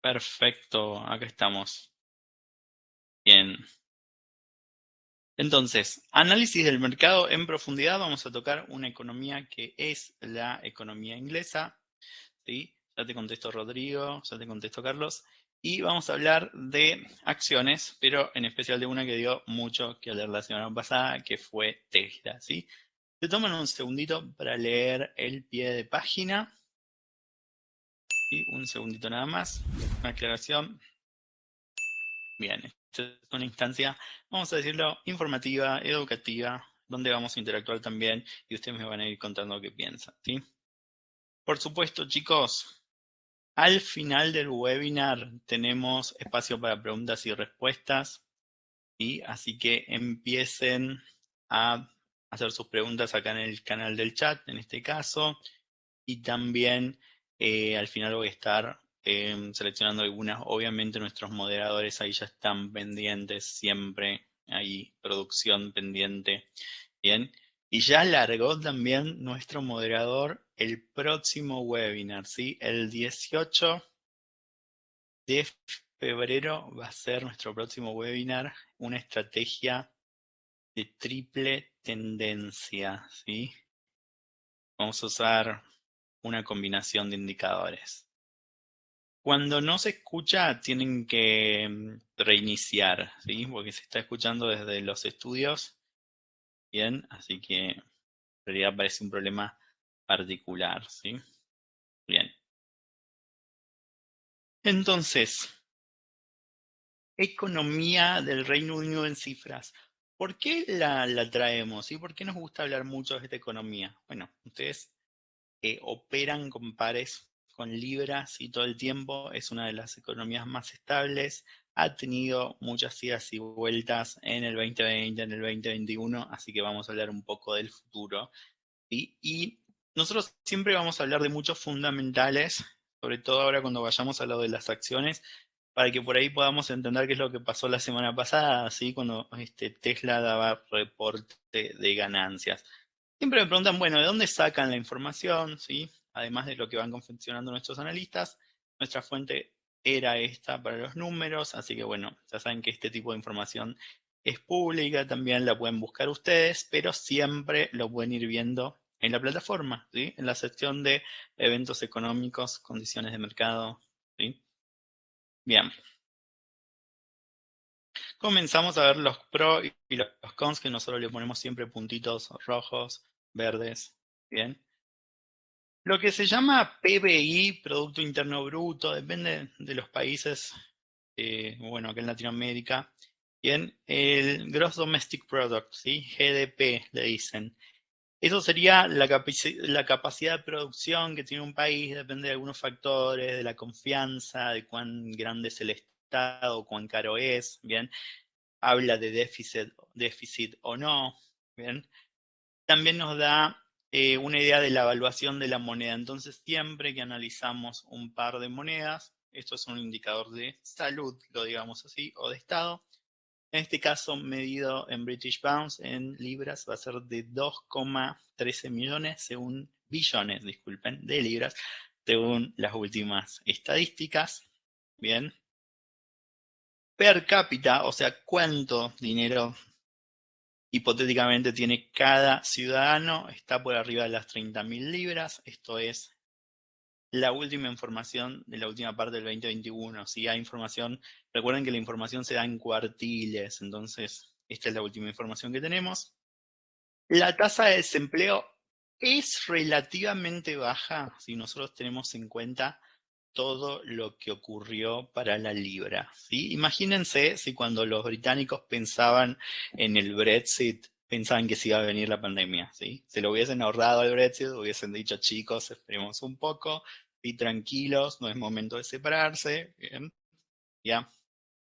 Perfecto, acá estamos. Bien. Entonces, análisis del mercado en profundidad. Vamos a tocar una economía que es la economía inglesa. ¿Sí? Ya te contesto Rodrigo, ya te contesto Carlos. Y vamos a hablar de acciones, pero en especial de una que dio mucho que hablar la semana pasada, que fue Tesla. ¿Sí? Te toman un segundito para leer el pie de página. ¿Sí? Un segundito nada más. Una aclaración. Bien, esta es una instancia, vamos a decirlo, informativa, educativa, donde vamos a interactuar también y ustedes me van a ir contando qué piensan, ¿sí? Por supuesto, chicos, al final del webinar tenemos espacio para preguntas y respuestas, ¿sí? Así que empiecen a hacer sus preguntas acá en el canal del chat, en este caso, y también al final voy a estar seleccionando algunas. Obviamente nuestros moderadores ahí ya están pendientes, siempre hay producción pendiente. Bien. Y ya largó también nuestro moderador el próximo webinar, ¿sí? El 18 de febrero va a ser nuestro próximo webinar, una estrategia de triple tendencia, ¿sí? Vamos a usar una combinación de indicadores. Cuando no se escucha, tienen que reiniciar, ¿sí? Porque se está escuchando desde los estudios. Bien, así que en realidad parece un problema particular, ¿sí? Bien. Entonces, economía del Reino Unido en cifras. ¿Por qué la traemos? ¿Y por qué nos gusta hablar mucho de esta economía? Bueno, ustedes operan con pares, con libras y todo el tiempo. Es una de las economías más estables. Ha tenido muchas idas y vueltas en el 2020, en el 2021, así que vamos a hablar un poco del futuro. ¿Sí? Y nosotros siempre vamos a hablar de muchos fundamentales, sobre todo ahora cuando vayamos a lo de las acciones, para que por ahí podamos entender qué es lo que pasó la semana pasada, ¿sí? Cuando Tesla daba reporte de ganancias. Siempre me preguntan, bueno, ¿de dónde sacan la información? ¿Sí? Además de lo que van confeccionando nuestros analistas, nuestra fuente era esta para los números, así que bueno, ya saben que este tipo de información es pública, también la pueden buscar ustedes, pero siempre lo pueden ir viendo en la plataforma, ¿sí? En la sección de eventos económicos, condiciones de mercado, ¿sí? Bien, comenzamos a ver los pros y los cons, que nosotros le ponemos siempre puntitos rojos, verdes, ¿bien? Lo que se llama PBI, Producto Interno Bruto, depende de los países, bueno, acá en Latinoamérica, bien, el Gross Domestic Product, ¿sí? GDP le dicen. Eso sería la capacidad de producción que tiene un país, depende de algunos factores, de la confianza, de cuán grande es el Estado, cuán caro es, bien. Habla de déficit o no, bien. También nos da una idea de la evaluación de la moneda. Entonces, siempre que analizamos un par de monedas, esto es un indicador de salud, lo digamos así, o de estado. En este caso, medido en British Pounds, en libras, va a ser de 2,13 millones, billones, disculpen, de libras, según las últimas estadísticas. Bien. Per cápita, o sea, cuánto dinero hipotéticamente tiene cada ciudadano, está por arriba de las 30.000 libras. Esto es la última información de la última parte del 2021. Si hay información, recuerden que la información se da en cuartiles, entonces esta es la última información que tenemos. La tasa de desempleo es relativamente baja si nosotros tenemos en cuenta todo lo que ocurrió para la libra, ¿sí? Imagínense si cuando los británicos pensaban en el Brexit, pensaban que se iba a venir la pandemia, ¿sí? Se lo hubiesen ahorrado al Brexit, hubiesen dicho, chicos, esperemos un poco, y tranquilos, no es momento de separarse, ¿bien? Ya,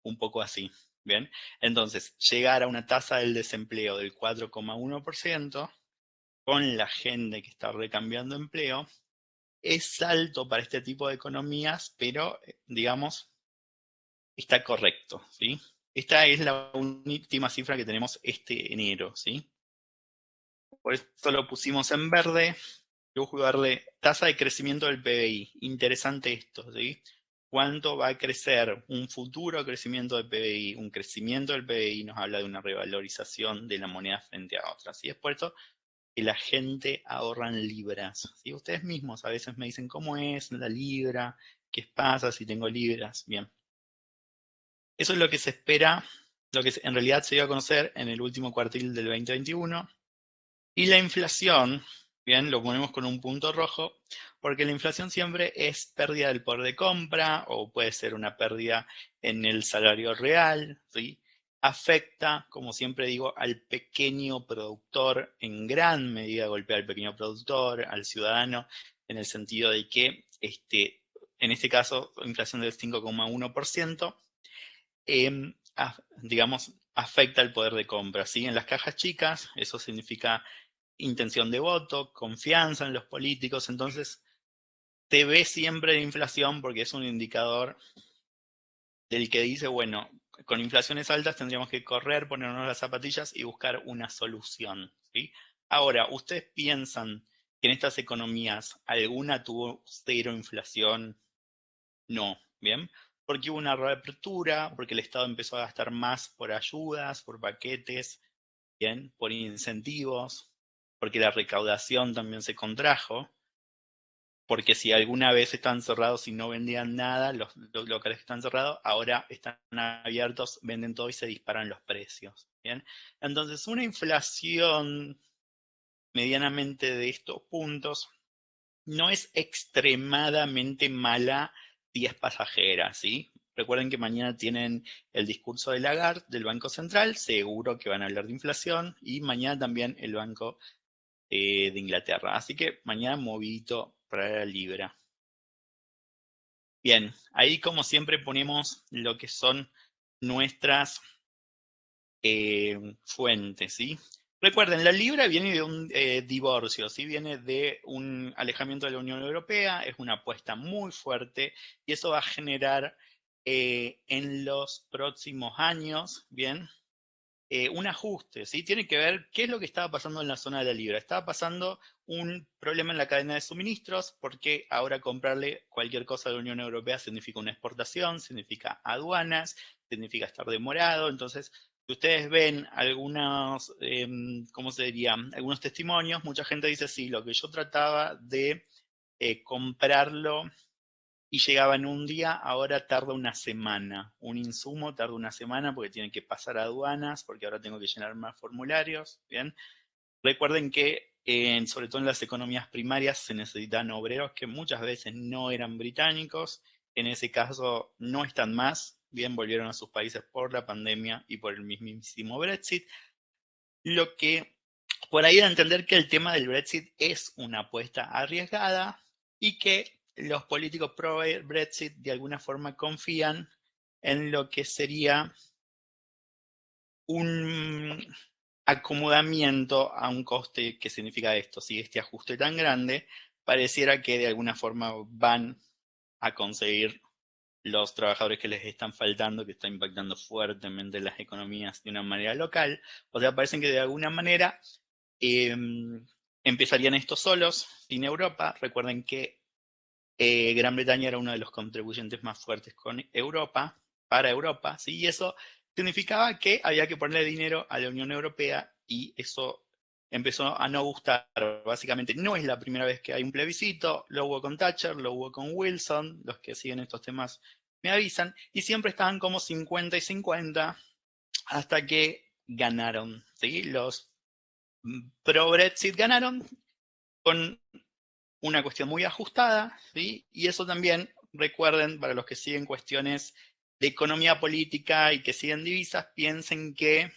un poco así, ¿bien? Entonces, llegar a una tasa del desempleo del 4,1% con la gente que está recambiando empleo, es alto para este tipo de economías, pero digamos, está correcto, ¿sí? Esta es la última cifra que tenemos este enero, ¿sí? Por eso lo pusimos en verde. Yo voy a darle tasa de crecimiento del PBI. Interesante esto, ¿sí? cuánto va a crecer un futuro crecimiento del PBI. Un crecimiento del PBI nos habla de una revalorización de la moneda frente a otras. Y es por eso que la gente ahorra en libras. ¿Sí? Ustedes mismos a veces me dicen, ¿cómo es la libra? ¿Qué pasa si tengo libras? Bien. Eso es lo que se espera, lo que en realidad se dio a conocer en el último cuartil del 2021. Y la inflación, bien, lo ponemos con un punto rojo, porque la inflación siempre es pérdida del poder de compra o puede ser una pérdida en el salario real, ¿sí? Afecta, como siempre digo, al pequeño productor, en gran medida golpea al pequeño productor, al ciudadano, en el sentido de que, en este caso, inflación del 5,1%, digamos, afecta el poder de compra, ¿sí? En las cajas chicas, eso significa intención de voto, confianza en los políticos, entonces te ve siempre la inflación porque es un indicador del que dice, bueno, con inflaciones altas tendríamos que correr, ponernos las zapatillas y buscar una solución, ¿sí? Ahora, ¿ustedes piensan que en estas economías alguna tuvo cero inflación? No, ¿bien? Porque hubo una reapertura, porque el Estado empezó a gastar más por ayudas, por paquetes, ¿bien? Por incentivos, porque la recaudación también se contrajo, porque si alguna vez estaban cerrados y no vendían nada, los locales que están cerrados, ahora están abiertos, venden todo y se disparan los precios, ¿bien? Entonces, una inflación medianamente de estos puntos no es extremadamente mala si es pasajera, ¿sí? Recuerden que mañana tienen el discurso de Lagarde del Banco Central, seguro que van a hablar de inflación, y mañana también el Banco de Inglaterra. Así que mañana movidito para la libra. Bien, ahí como siempre ponemos lo que son nuestras fuentes, ¿sí? Recuerden, la libra viene de un divorcio, ¿sí? Viene de un alejamiento de la Unión Europea, es una apuesta muy fuerte y eso va a generar en los próximos años, ¿bien? Un ajuste, ¿sí? Tiene que ver qué es lo que estaba pasando en la zona de la libra. Estaba pasando un problema en la cadena de suministros porque ahora comprarle cualquier cosa de la Unión Europea significa una exportación, significa aduanas, significa estar demorado. Entonces, si ustedes ven algunos, ¿cómo se diría? Algunos testimonios, mucha gente dice, sí, lo que yo trataba de comprarlo y llegaba en un día, ahora tarda una semana. Un insumo tarda una semana porque tiene que pasar aduanas, porque ahora tengo que llenar más formularios, ¿bien? Recuerden que, sobre todo en las economías primarias, se necesitan obreros que muchas veces no eran británicos. En ese caso, no están más, bien, volvieron a sus países por la pandemia y por el mismísimo Brexit. Lo que por ahí da a entender que el tema del Brexit es una apuesta arriesgada y que los políticos pro Brexit de alguna forma confían en lo que sería un acomodamiento a un coste que significa esto. Si este ajuste tan grande, pareciera que de alguna forma van a conseguir los trabajadores que les están faltando, que está impactando fuertemente las economías de una manera local. O sea, parecen que de alguna manera empezarían estos solos, sin Europa. Recuerden que Gran Bretaña era uno de los contribuyentes más fuertes con Europa, para Europa, ¿sí? Y eso significaba que había que ponerle dinero a la Unión Europea y eso empezó a no gustar. Básicamente no es la primera vez que hay un plebiscito, lo hubo con Thatcher, lo hubo con Wilson, los que siguen estos temas me avisan, y siempre estaban como 50 y 50 hasta que ganaron, ¿sí? Los pro-Brexit ganaron con una cuestión muy ajustada, ¿sí? Y eso también, recuerden, para los que siguen cuestiones de economía política y que siguen divisas, piensen que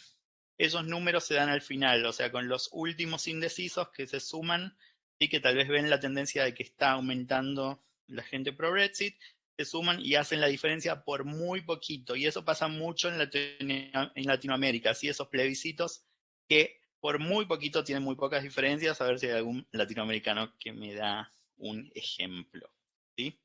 esos números se dan al final, o sea, con los últimos indecisos que se suman y que tal vez ven la tendencia de que está aumentando la gente pro-Brexit, se suman y hacen la diferencia por muy poquito. Y eso pasa mucho en Latinoamérica, ¿sí? Esos plebiscitos que por muy poquito tienen muy pocas diferencias. A ver si hay algún latinoamericano que me da un ejemplo, ¿sí?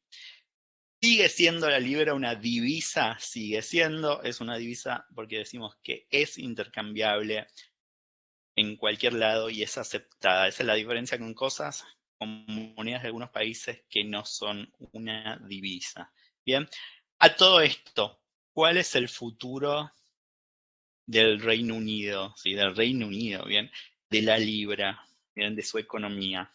¿Sigue siendo la libra una divisa? Sigue siendo, es una divisa porque decimos que es intercambiable en cualquier lado y es aceptada. Esa es la diferencia con cosas, con monedas de algunos países que no son una divisa. Bien, a todo esto, ¿cuál es el futuro del Reino Unido? ¿Sí? Del Reino Unido, bien, de la libra, bien, de su economía.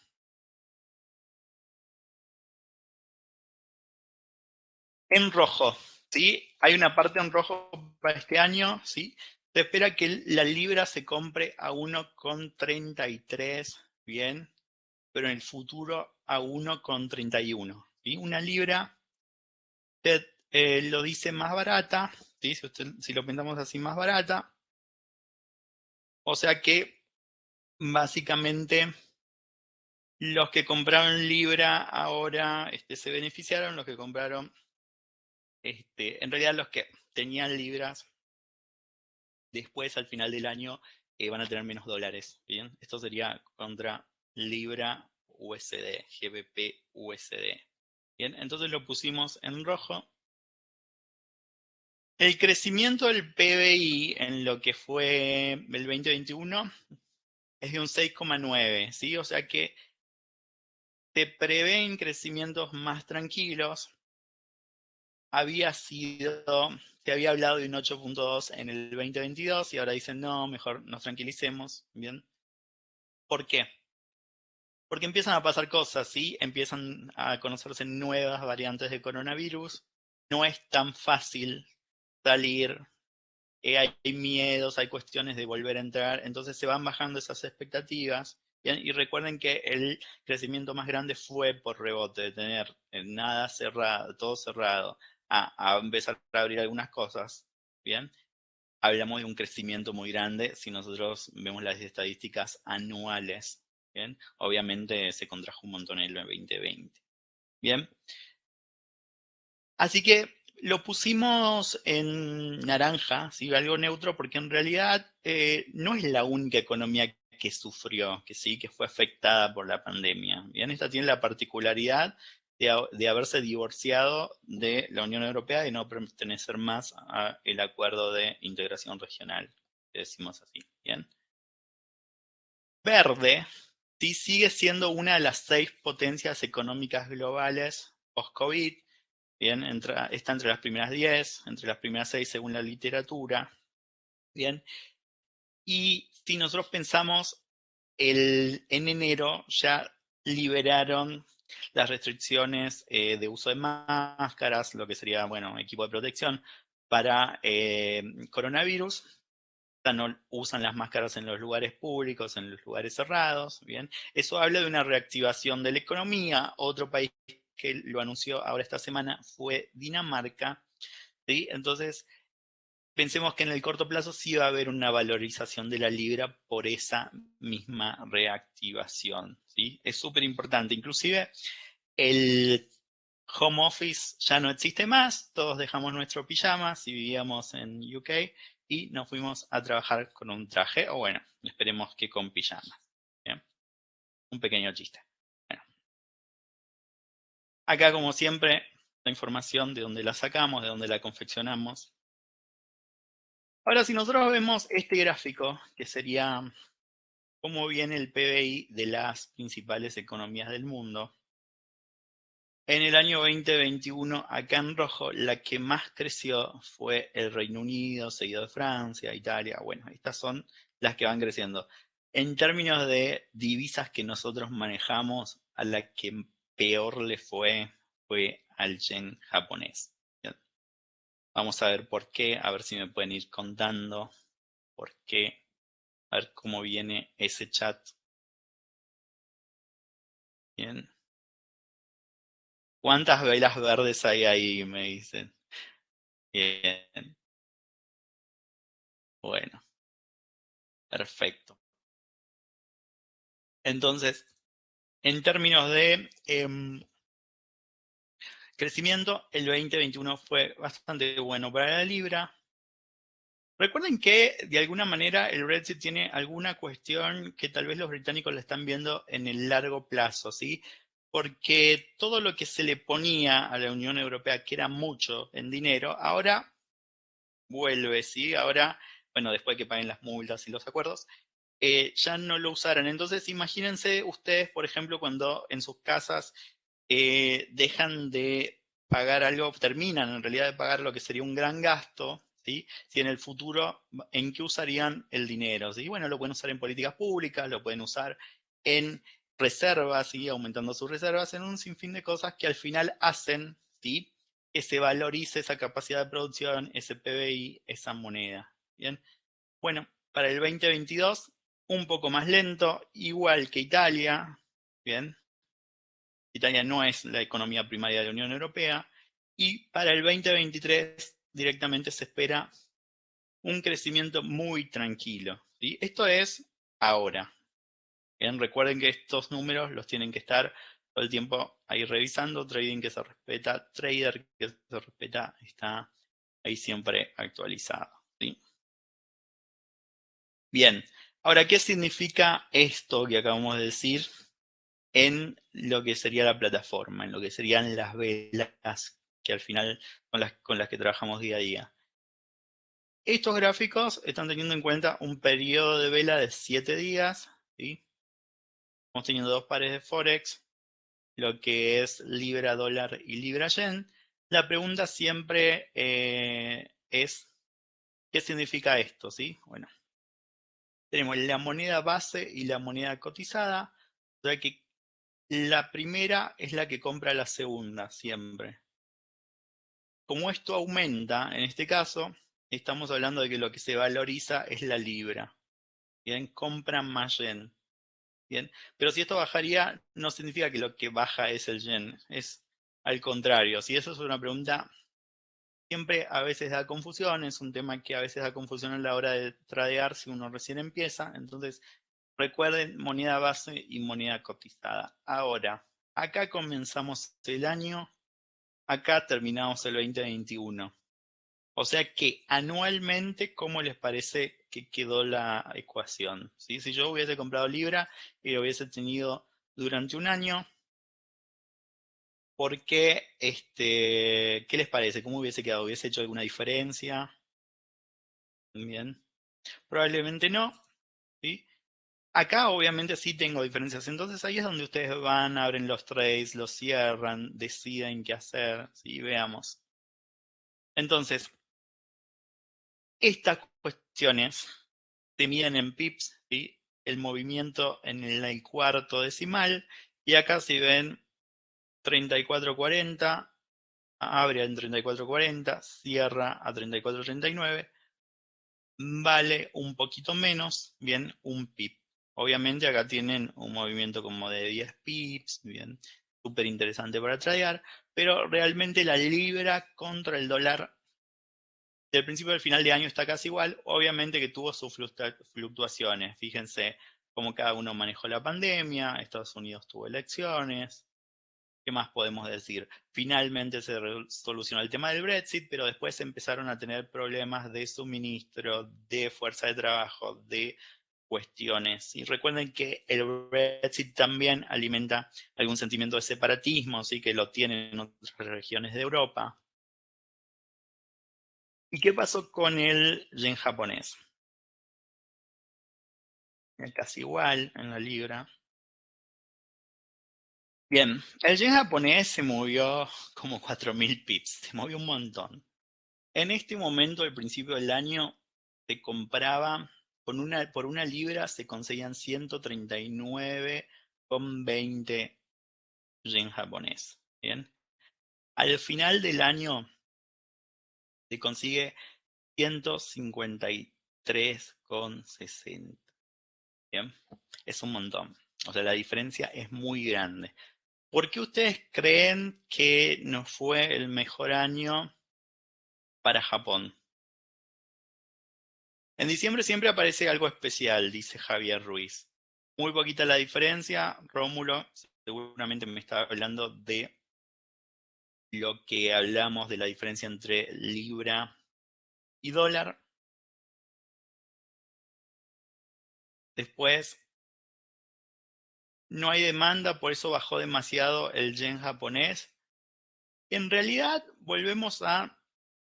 En rojo, ¿sí? Hay una parte en rojo para este año, ¿sí? Se espera que la libra se compre a 1,33, bien, pero en el futuro a 1,31, ¿sí? Una libra, usted lo dice más barata, ¿sí? Si lo pensamos así, más barata. O sea que básicamente los que compraron libra ahora se beneficiaron, los que compraron, en realidad los que tenían libras después al final del año van a tener menos dólares. Bien, esto sería contra libra USD, GBP USD. Bien, entonces lo pusimos en rojo. El crecimiento del PBI en lo que fue el 2021 es de un 6,9, ¿sí? O sea que se prevén crecimientos más tranquilos. Se había hablado de un 8,2 en el 2022 y ahora dicen, no, mejor nos tranquilicemos, ¿bien? ¿Por qué? Porque empiezan a pasar cosas, ¿sí? Empiezan a conocerse nuevas variantes de coronavirus. No es tan fácil salir. Hay miedos, hay cuestiones de volver a entrar. Entonces se van bajando esas expectativas. ¿Bien? Y recuerden que el crecimiento más grande fue por rebote, de tener nada cerrado, todo cerrado, a empezar a abrir algunas cosas. ¿Bien? Hablamos de un crecimiento muy grande si nosotros vemos las estadísticas anuales. Bien, obviamente se contrajo un montón en el 2020. Bien, así que lo pusimos en naranja, ¿sí? Algo neutro, porque en realidad no es la única economía que sufrió, que sí, que fue afectada por la pandemia. Bien, esta tiene la particularidad de haberse divorciado de la Unión Europea y no pertenecer más al acuerdo de integración regional, que decimos así. Bien. Verde sí sigue siendo una de las 6 potencias económicas globales post-COVID. Bien, está entre las primeras 10, entre las primeras 6 según la literatura. Bien, y si nosotros pensamos, en enero ya liberaron las restricciones de uso de máscaras, lo que sería, bueno, equipo de protección para coronavirus. Ya no usan las máscaras en los lugares públicos, en los lugares cerrados, ¿bien? Eso habla de una reactivación de la economía. Otro país que lo anunció ahora esta semana fue Dinamarca, ¿sí? Entonces, pensemos que en el corto plazo sí va a haber una valorización de la libra por esa misma reactivación, ¿sí? Es súper importante. Inclusive, el home office ya no existe más, todos dejamos nuestro pijama si vivíamos en UK y nos fuimos a trabajar con un traje, o bueno, esperemos que con pijamas. ¿Bien? Un pequeño chiste. Bueno, acá como siempre, la información de dónde la sacamos, de dónde la confeccionamos. Ahora, si nosotros vemos este gráfico, que sería cómo viene el PBI de las principales economías del mundo, en el año 2021, acá en rojo, la que más creció fue el Reino Unido, seguido de Francia, Italia. Bueno, estas son las que van creciendo. En términos de divisas que nosotros manejamos, a la que peor le fue al yen japonés. Bien. Vamos a ver por qué, a ver si me pueden ir contando por qué, a ver cómo viene ese chat. Bien. ¿Cuántas velas verdes hay ahí? Me dicen. Bien. Bueno, perfecto. Entonces, en términos de crecimiento, el 2021 fue bastante bueno para la libra. Recuerden que de alguna manera el Brexit tiene alguna cuestión que tal vez los británicos la están viendo en el largo plazo, ¿sí? Porque todo lo que se le ponía a la Unión Europea, que era mucho en dinero, ahora vuelve, ¿sí? Ahora, bueno, después de que paguen las multas y los acuerdos, ya no lo usaran. Entonces, imagínense ustedes, por ejemplo, cuando en sus casas dejan de pagar algo, terminan en realidad de pagar lo que sería un gran gasto, ¿sí? Si en el futuro, ¿en qué usarían el dinero? ¿Sí? Bueno, lo pueden usar en políticas públicas, lo pueden usar en reservas, ¿sí? Aumentando sus reservas, en un sinfín de cosas que al final hacen, ¿sí? Que se valorice esa capacidad de producción, ese PBI, esa moneda. Bien, bueno, para el 2022, un poco más lento, igual que Italia, bien. Italia no es la economía primaria de la Unión Europea, y para el 2023 directamente se espera un crecimiento muy tranquilo, ¿sí? Esto es ahora. Bien, recuerden que estos números los tienen que estar todo el tiempo ahí revisando. Trading que se respeta, trader que se respeta, está ahí siempre actualizado, ¿sí? Bien, ahora, ¿qué significa esto que acabamos de decir en lo que sería la plataforma, en lo que serían las velas que al final con las que trabajamos día a día? Estos gráficos están teniendo en cuenta un periodo de vela de 7 días, ¿sí? Estamos teniendo dos pares de Forex, lo que es libra dólar y libra yen. La pregunta siempre es, ¿qué significa esto? ¿Sí? Bueno, tenemos la moneda base y la moneda cotizada, o sea que la primera es la que compra la segunda siempre. Como esto aumenta, en este caso, estamos hablando de que lo que se valoriza es la libra. Bien, compran más yen. Bien, pero si esto bajaría, no significa que lo que baja es el yen, es al contrario. Si eso es una pregunta, siempre a veces da confusión, es un tema que a veces da confusión a la hora de tradear si uno recién empieza. Entonces, recuerden moneda base y moneda cotizada. Ahora, acá comenzamos el año, acá terminamos el 2021. O sea que anualmente, ¿cómo les parece que quedó la ecuación? ¿Sí? Si yo hubiese comprado Libra y lo hubiese tenido durante un año, ¿por qué? ¿Qué les parece? ¿Cómo hubiese quedado? ¿Hubiese hecho alguna diferencia? Bien, probablemente no. ¿Sí? Acá obviamente sí tengo diferencias. Entonces ahí es donde ustedes van, abren los trades, los cierran, deciden qué hacer. ¿Sí? Veamos. Entonces, estas cuestiones se miden en pips, ¿sí? El movimiento en el cuarto decimal, y acá si ven 34.40, abre en 34.40, cierra a 34.39, vale un poquito menos, bien, un pip. Obviamente acá tienen un movimiento como de 10 pips, bien, súper interesante para tradear, pero realmente la libra contra el dólar del principio al final de año está casi igual. Obviamente que tuvo sus fluctuaciones. Fíjense cómo cada uno manejó la pandemia. Estados Unidos tuvo elecciones. ¿Qué más podemos decir? Finalmente se solucionó el tema del Brexit, pero después empezaron a tener problemas de suministro, de fuerza de trabajo, de cuestiones. Y recuerden que el Brexit también alimenta algún sentimiento de separatismo, ¿sí? Que lo tienen en otras regiones de Europa. ¿Y qué pasó con el yen japonés? Casi igual en la libra. Bien, el yen japonés se movió como 4.000 pips, se movió un montón. En este momento, al principio del año, se compraba, por una libra se conseguían 139,20 yen japonés. Bien, al final del año se consigue 153,60. Bien, es un montón. O sea, la diferencia es muy grande. ¿Por qué ustedes creen que no fue el mejor año para Japón? En diciembre siempre aparece algo especial, dice Javier Ruiz. Muy poquita la diferencia. Rómulo seguramente me está hablando de lo que hablamos de la diferencia entre libra y dólar. Después, no hay demanda, por eso bajó demasiado el yen japonés. En realidad, volvemos a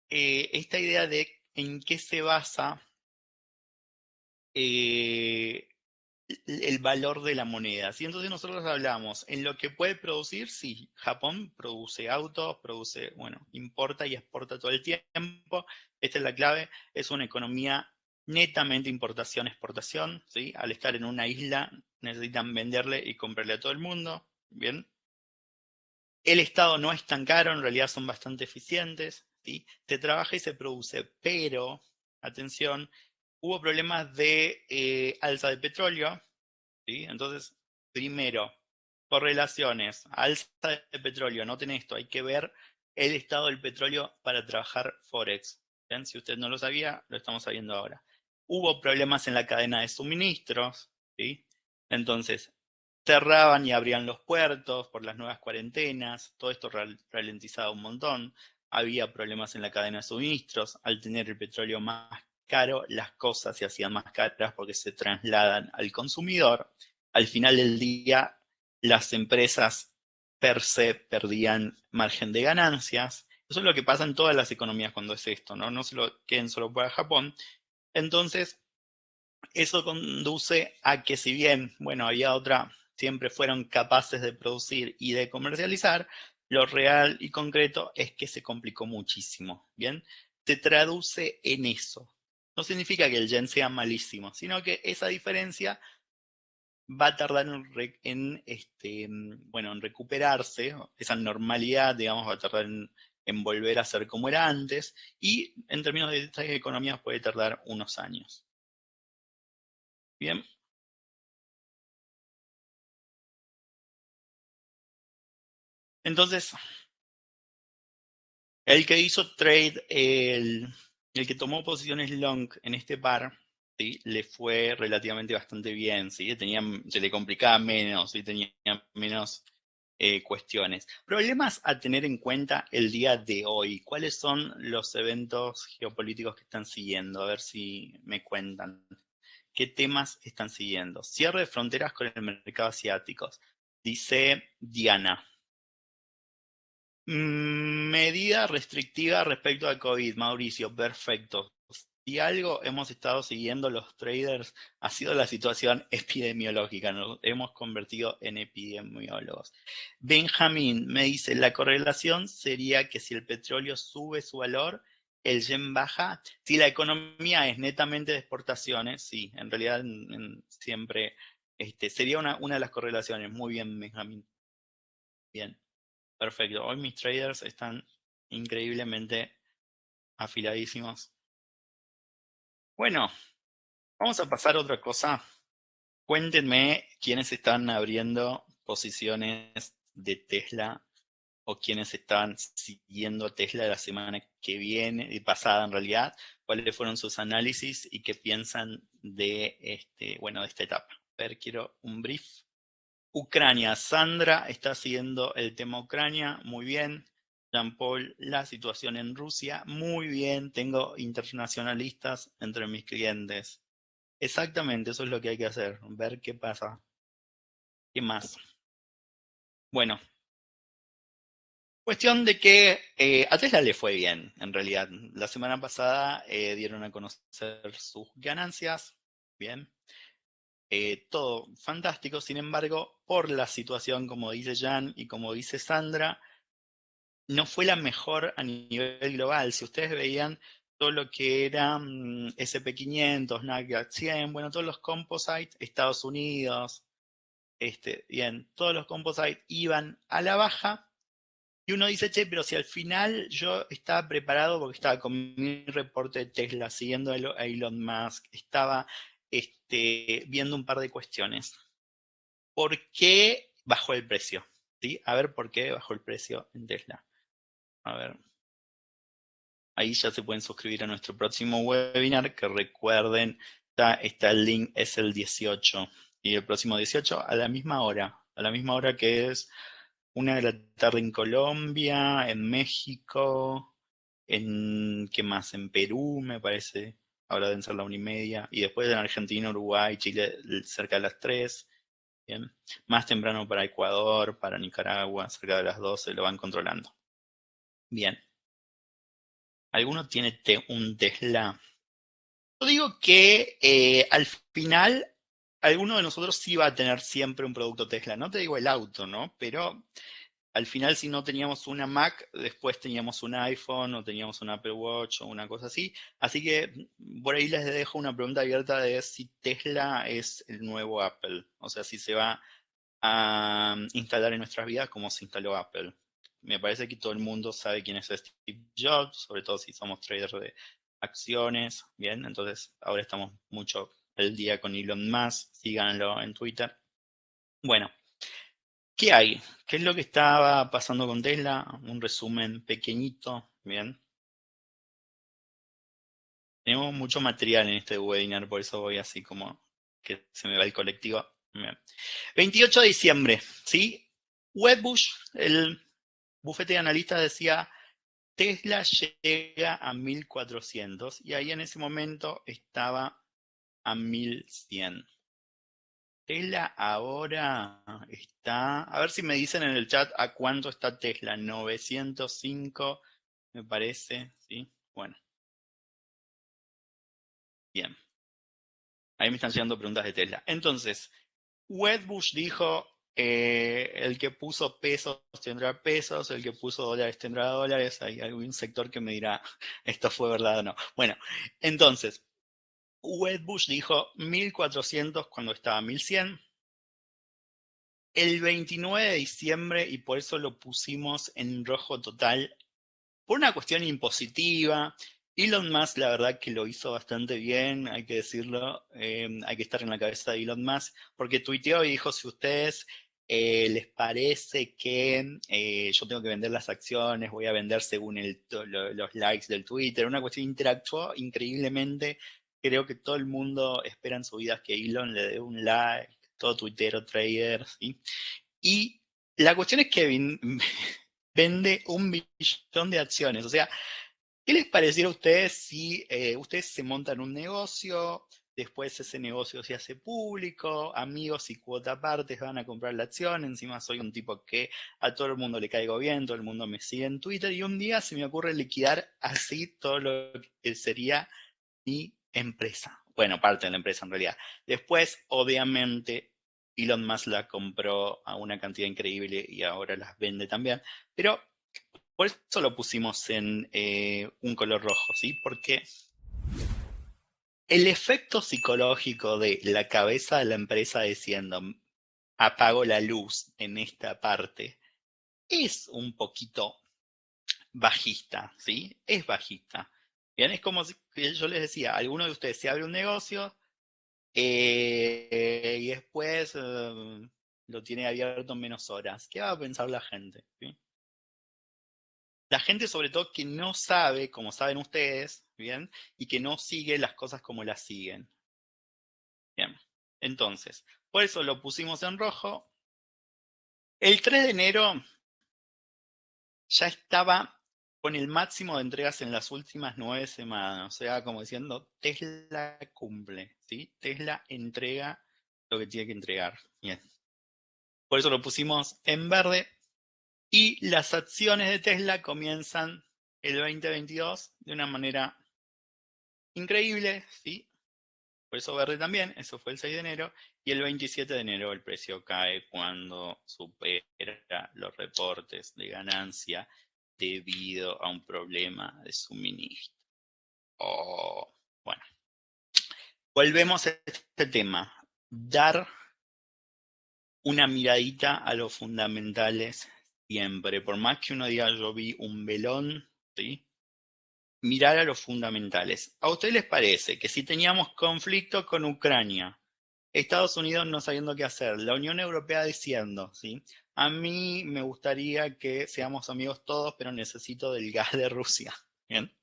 esta idea de en qué se basa el valor de la moneda. ¿Sí? Entonces nosotros hablamos en lo que puede producir, sí, Japón produce autos, produce, bueno, importa y exporta todo el tiempo. Esta es la clave, es una economía netamente importación-exportación, ¿sí? Al estar en una isla necesitan venderle y comprarle a todo el mundo, ¿bien? El Estado no es tan caro, en realidad son bastante eficientes, ¿sí? Se trabaja y se produce, pero, atención, hubo problemas de alza de petróleo, ¿sí? Entonces, primero, correlaciones, alza de petróleo, noten esto, hay que ver el estado del petróleo para trabajar Forex. ¿Bien? Si usted no lo sabía, lo estamos sabiendo ahora. Hubo problemas en la cadena de suministros, ¿sí? Entonces, cerraban y abrían los puertos por las nuevas cuarentenas, todo esto ralentizaba un montón. Había problemas en la cadena de suministros, al tener el petróleo más caro, las cosas se hacían más caras porque se trasladan al consumidor. Al final del día, las empresas per se perdían margen de ganancias. Eso es lo que pasa en todas las economías cuando es esto, ¿no? No se lo queden solo para Japón. Entonces, eso conduce a que si bien, bueno, había otra, siempre fueron capaces de producir y de comercializar, lo real y concreto es que se complicó muchísimo, ¿bien? Se traduce en eso. No significa que el yen sea malísimo, sino que esa diferencia va a tardar bueno, en recuperarse, esa normalidad, digamos, va a tardar en volver a ser como era antes, y en términos de estas economías puede tardar unos años. Bien, entonces, el que hizo trade, el que tomó posiciones long en este par, ¿sí? Le fue relativamente bastante bien, ¿sí? Se le complicaba menos, ¿sí? Tenía menos cuestiones. Problemas a tener en cuenta el día de hoy. ¿Cuáles son los eventos geopolíticos que están siguiendo? A ver si me cuentan. ¿Qué temas están siguiendo? Cierre de fronteras con el mercado asiático. Dice Diana. Medida restrictiva respecto al COVID, Mauricio, perfecto. Si algo hemos estado siguiendo los traders ha sido la situación epidemiológica, nos hemos convertido en epidemiólogos. Benjamín me dice, la correlación sería que si el petróleo sube su valor, el yen baja. Si la economía es netamente de exportaciones, sí, en realidad siempre sería una de las correlaciones. Muy bien, Benjamín. Bien. Perfecto. Hoy mis traders están increíblemente afiladísimos. Bueno, vamos a pasar a otra cosa. Cuéntenme quiénes están abriendo posiciones de Tesla o quiénes están siguiendo a Tesla la semana que viene, y pasada en realidad, cuáles fueron sus análisis y qué piensan de bueno, de esta etapa. A ver, quiero un brief. Ucrania, Sandra está siguiendo el tema Ucrania, muy bien. Jean-Paul, la situación en Rusia, muy bien. Tengo internacionalistas entre mis clientes. Exactamente, eso es lo que hay que hacer, ver qué pasa. ¿Qué más? Bueno, cuestión de que a Tesla le fue bien, en realidad. La semana pasada dieron a conocer sus ganancias, bien. Todo fantástico, sin embargo, por la situación, como dice Jan y como dice Sandra, no fue la mejor a nivel global. Si ustedes veían todo lo que era SP500, Nasdaq 100, bueno, todos los composites, Estados Unidos, bien, todos los composites iban a la baja. Y uno dice, che, pero si al final yo estaba preparado porque estaba con mi reporte de Tesla, siguiendo a Elon Musk, estaba viendo un par de cuestiones. ¿Por qué bajó el precio? ¿Sí? A ver por qué bajó el precio en Tesla. A ver. Ahí ya se pueden suscribir a nuestro próximo webinar, que recuerden, está el link, es el 18. Y el próximo 18 a la misma hora que es 1 de la tarde en Colombia, en México, ¿qué más? En Perú, me parece, ahora deben ser la 1:30, y después en Argentina, Uruguay, Chile, cerca de las 3. Bien. Más temprano para Ecuador, para Nicaragua, cerca de las 12, lo van controlando. Bien. ¿Alguno tiene un Tesla? Yo digo que al final alguno de nosotros sí va a tener siempre un producto Tesla. No te digo el auto, ¿no? Pero al final, si no teníamos una Mac, después teníamos un iPhone o teníamos un Apple Watch o una cosa así. Así que por ahí les dejo una pregunta abierta de si Tesla es el nuevo Apple. O sea, si se va a instalar en nuestras vidas como se instaló Apple. Me parece que todo el mundo sabe quién es Steve Jobs, sobre todo si somos traders de acciones. Bien, entonces ahora estamos mucho el día con Elon Musk. Síganlo en Twitter. Bueno. ¿Qué hay? ¿Qué es lo que estaba pasando con Tesla? Un resumen pequeñito, bien. Tenemos mucho material en este webinar, por eso voy así como que se me va el colectivo. Bien. 28 de diciembre, ¿sí? Wedbush, el bufete de analistas decía, Tesla llega a 1400 y ahí en ese momento estaba a 1100. Tesla ahora está, a ver si me dicen en el chat a cuánto está Tesla, 905 me parece, ¿sí? Bueno, bien. Ahí me están llegando preguntas de Tesla. Entonces, Wedbush dijo, el que puso pesos tendrá pesos, el que puso dólares tendrá dólares. Hay algún sector que me dirá, esto fue verdad o no. Bueno, entonces, Wedbush dijo 1400 cuando estaba 1100. El 29 de diciembre, y por eso lo pusimos en rojo total, por una cuestión impositiva. Elon Musk, la verdad que lo hizo bastante bien, hay que decirlo, hay que estar en la cabeza de Elon Musk, porque tuiteó y dijo, si ustedes les parece que yo tengo que vender las acciones, voy a vender según los likes del Twitter, una cuestión interactuó increíblemente. Creo que todo el mundo espera en su vida que Elon le dé un like, todo tuitero, trader, ¿sí? Y la cuestión es que vende 1 billón de acciones. O sea, ¿qué les pareciera a ustedes si ustedes se montan un negocio, después ese negocio se hace público, amigos y cuota partes van a comprar la acción? Encima soy un tipo que a todo el mundo le caigo bien, todo el mundo me sigue en Twitter y un día se me ocurre liquidar así todo lo que sería mi empresa. Bueno, parte de la empresa en realidad. Después, obviamente, Elon Musk la compró a una cantidad increíble y ahora las vende también. Pero por eso lo pusimos en un color rojo, ¿sí? Porque el efecto psicológico de la cabeza de la empresa diciendo apago la luz en esta parte es un poquito bajista, ¿sí? Es bajista. Bien, es como si yo les decía, alguno de ustedes se abre un negocio y después lo tiene abierto en menos horas. ¿Qué va a pensar la gente? ¿Sí? La gente sobre todo que no sabe, como saben ustedes, ¿bien? Y que no sigue las cosas como las siguen. Bien. Entonces, por eso lo pusimos en rojo. El 3 de enero ya estaba con el máximo de entregas en las últimas 9 semanas. O sea, como diciendo, Tesla cumple, ¿sí? Tesla entrega lo que tiene que entregar. Bien. Por eso lo pusimos en verde. Y las acciones de Tesla comienzan el 2022 de una manera increíble, ¿sí? Por eso verde también, eso fue el 6 de enero. Y el 27 de enero el precio cae cuando supera los reportes de ganancia debido a un problema de suministro. Oh, bueno, volvemos a este tema. Dar una miradita a los fundamentales siempre. Por más que uno diga yo vi un velón, ¿sí? Mirar a los fundamentales. ¿A ustedes les parece que si teníamos conflicto con Ucrania, Estados Unidos no sabiendo qué hacer, la Unión Europea diciendo, ¿sí? A mí me gustaría que seamos amigos todos, pero necesito del gas de Rusia. ¿Bien?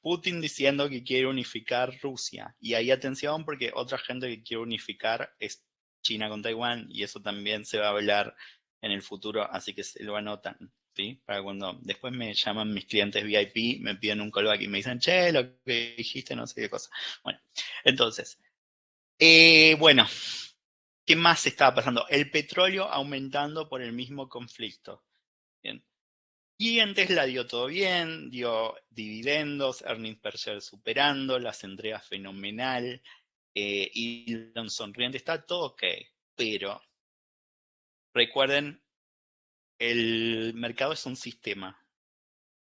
Putin diciendo que quiere unificar Rusia. Y ahí atención porque otra gente que quiere unificar es China con Taiwán y eso también se va a hablar en el futuro, así que se lo anotan, ¿sí? Para cuando después me llaman mis clientes VIP, me piden un callback y me dicen, che, lo que dijiste, no sé qué cosa. Bueno, entonces, bueno, ¿qué más estaba pasando? El petróleo aumentando por el mismo conflicto. Bien. Y en Tesla dio todo bien, dio dividendos, earnings per share superando, las entregas fenomenal. Elon sonriente, está todo ok, pero recuerden, el mercado es un sistema.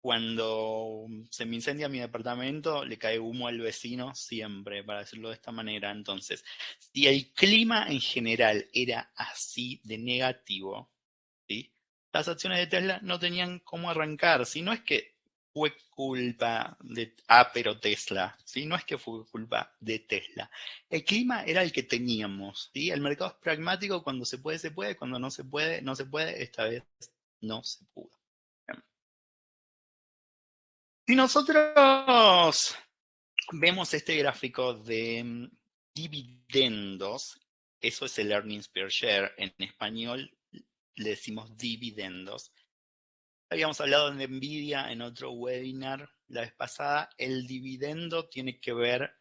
Cuando se me incendia mi departamento, le cae humo al vecino siempre, para decirlo de esta manera. Entonces, si el clima en general era así de negativo, ¿sí? Las acciones de Tesla no tenían cómo arrancar. Si no es que fue culpa de pero Tesla, ¿sí? No es que fue culpa de Tesla. El clima era el que teníamos, ¿sí? El mercado es pragmático, cuando se puede, cuando no se puede, no se puede. Esta vez no se pudo. Si nosotros vemos este gráfico de dividendos, eso es el earnings per share. En español le decimos dividendos. Habíamos hablado de Nvidia en otro webinar la vez pasada. El dividendo tiene que ver